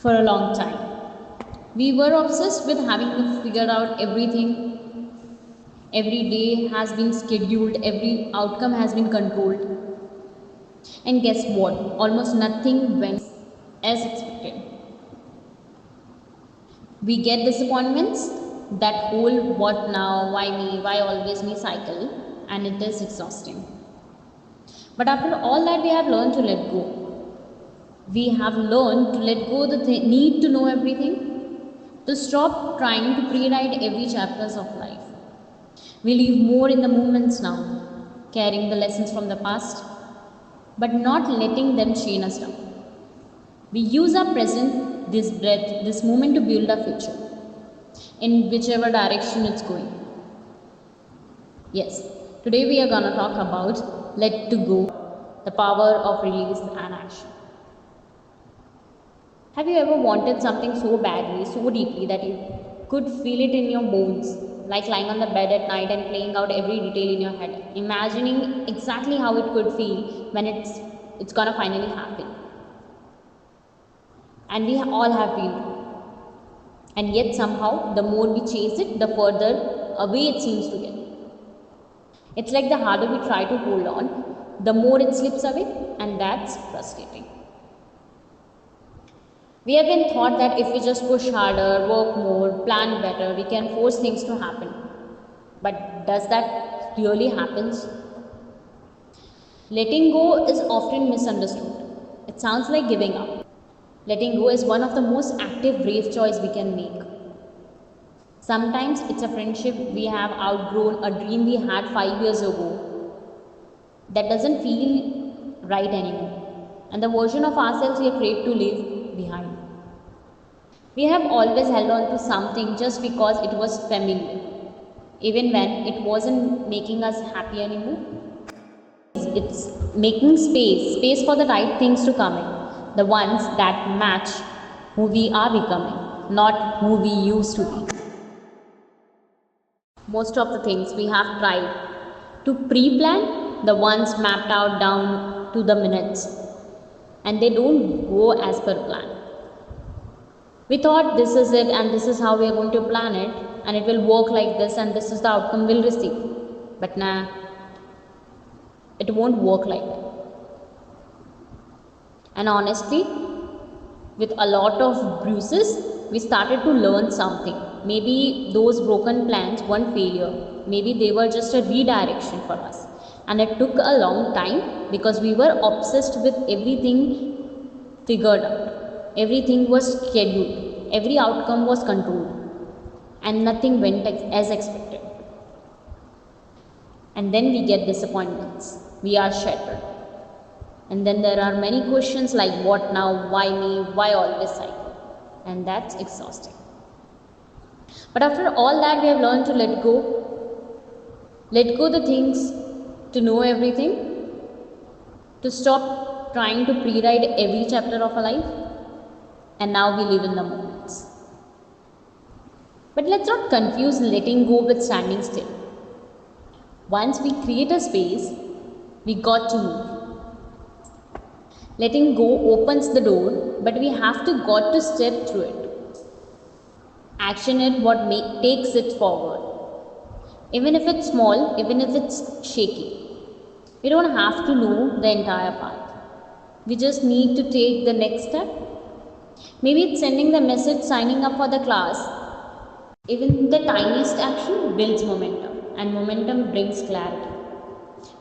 for a long time. We were obsessed with having to figure out everything. Every day has been scheduled, every outcome has been controlled. And guess what? Almost nothing went as expected. We get disappointments, that whole what now, why me, why always me cycle, and it is exhausting. But after all that, we have learned to let go. We have learned to let go the need to know everything, to stop trying to pre-write every chapters of life. We live more in the moments now, carrying the lessons from the past, but not letting them chain us down. We use our present, this breath, this moment to build our future, in whichever direction it's going. Yes, today we are going to talk about let to go, the power of release and action. Have you ever wanted something so badly, so deeply that you could feel it in your bones, like lying on the bed at night and playing out every detail in your head, imagining exactly how it could feel when it's gonna finally happen? And we all have been through. And yet somehow, the more we chase it, the further away it seems to get. It's like the harder we try to hold on, the more it slips away, and that's frustrating. We have been taught that if we just push harder, work more, plan better, we can force things to happen. But does that really happen? Letting go is often misunderstood. It sounds like giving up. Letting go is one of the most active, brave choice we can make. Sometimes it's a friendship we have outgrown, a dream we had 5 years ago that doesn't feel right anymore, and the version of ourselves we are afraid to leave behind. We have always held on to something just because it was familiar, even when it wasn't making us happy anymore. It's making space for the right things to come in, the ones that match who we are becoming, not who we used to be. Most of the things we have tried to pre-plan, the ones mapped out down to the minutes, and they don't go as per plan. We thought this is it and this is how we are going to plan it, and it will work like this and this is the outcome we'll receive. But nah, it won't work like that. And honestly, with a lot of bruises, we started to learn something. Maybe those broken plans weren't failure. Maybe they were just a redirection for us. And it took a long time because we were obsessed with everything figured out. Everything was scheduled. Every outcome was controlled. And nothing went as expected. And then we get disappointments. We are shattered. And then there are many questions like what now, why me, why always cycle? And that's exhausting. But after all that, we have learned to let go. Let go the things, to know everything, to stop trying to pre-write every chapter of our life. And now we live in the moments. But let's not confuse letting go with standing still. Once we create a space, we got to move. Letting go opens the door, but we have to got to step through it. Action it what takes it forward. Even if it's small, even if it's shaky. We don't have to know the entire path. We just need to take the next step. Maybe it's sending the message, signing up for the class. Even the tiniest action builds momentum, and momentum brings clarity.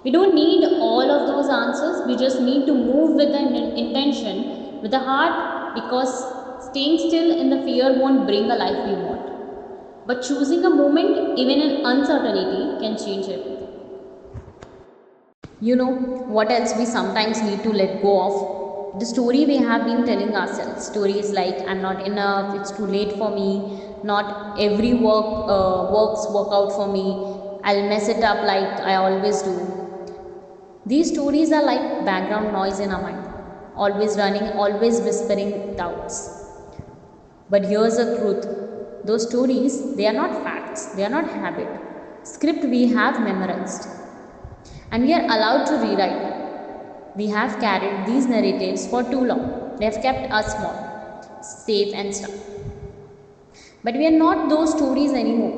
We don't need all of those answers, we just need to move with an intention, with a heart, because staying still in the fear won't bring a life we want. But choosing a moment, even in uncertainty, can change everything. You know what else we sometimes need to let go of? The story we have been telling ourselves. Stories like I'm not enough, it's too late for me, not every works work out for me, I'll mess it up like I always do. These stories are like background noise in our mind, always running, always whispering doubts. But here's the truth. Those stories, they are not facts, they are not habit. Script we have memorized. And we are allowed to rewrite them. We have carried these narratives for too long. They have kept us small, safe, and stuff. But we are not those stories anymore.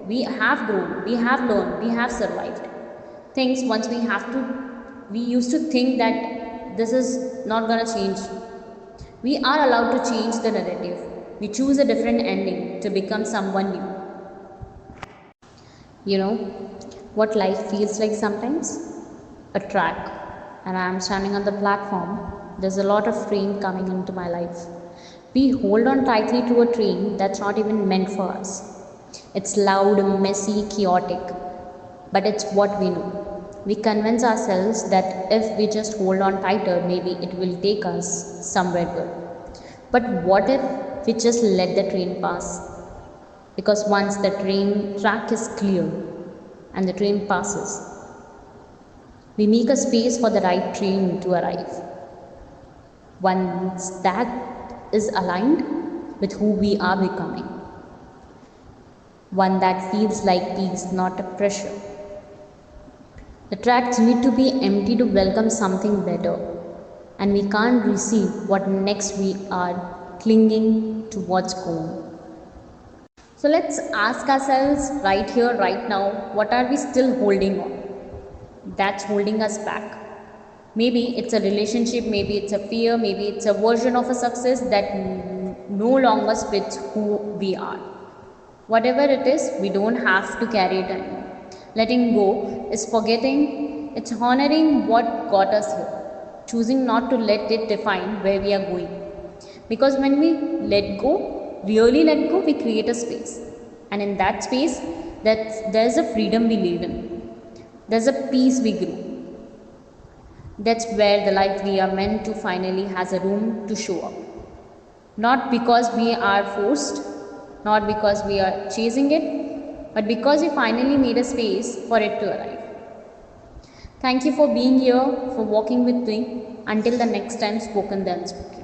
We have grown, we have learned, we have survived. Things once we used to think that this is not gonna change. We are allowed to change the narrative. We choose a different ending to become someone new. You know what life feels like sometimes? A track, and I am standing on the platform. There's a lot of train coming into my life. We hold on tightly to a train that's not even meant for us. It's loud, messy, chaotic, but it's what we know. We convince ourselves that if we just hold on tighter, maybe it will take us somewhere good. But what if we just let the train pass? Because once the train track is clear and the train passes, we make a space for the right train to arrive. Once that is aligned with who we are becoming, one that feels like peace, not a pressure. The tracks need to be empty to welcome something better, and we can't receive what next we are clinging to what's gone. So let's ask ourselves right here, right now, what are we still holding on? That's holding us back. Maybe it's a relationship, maybe it's a fear, maybe it's a version of a success that no longer fits who we are. Whatever it is, we don't have to carry it anymore. Letting go is forgetting, it's honoring what got us here, choosing not to let it define where we are going. Because when we let go, really let go, we create a space. And in that space, there's a freedom we live in, there's a peace we grow. That's where the life we are meant to finally has a room to show up. Not because we are forced, not because we are chasing it, but because we finally made a space for it to arrive. Thank you for being here, for walking with me. Until the next time, spoken then spoken.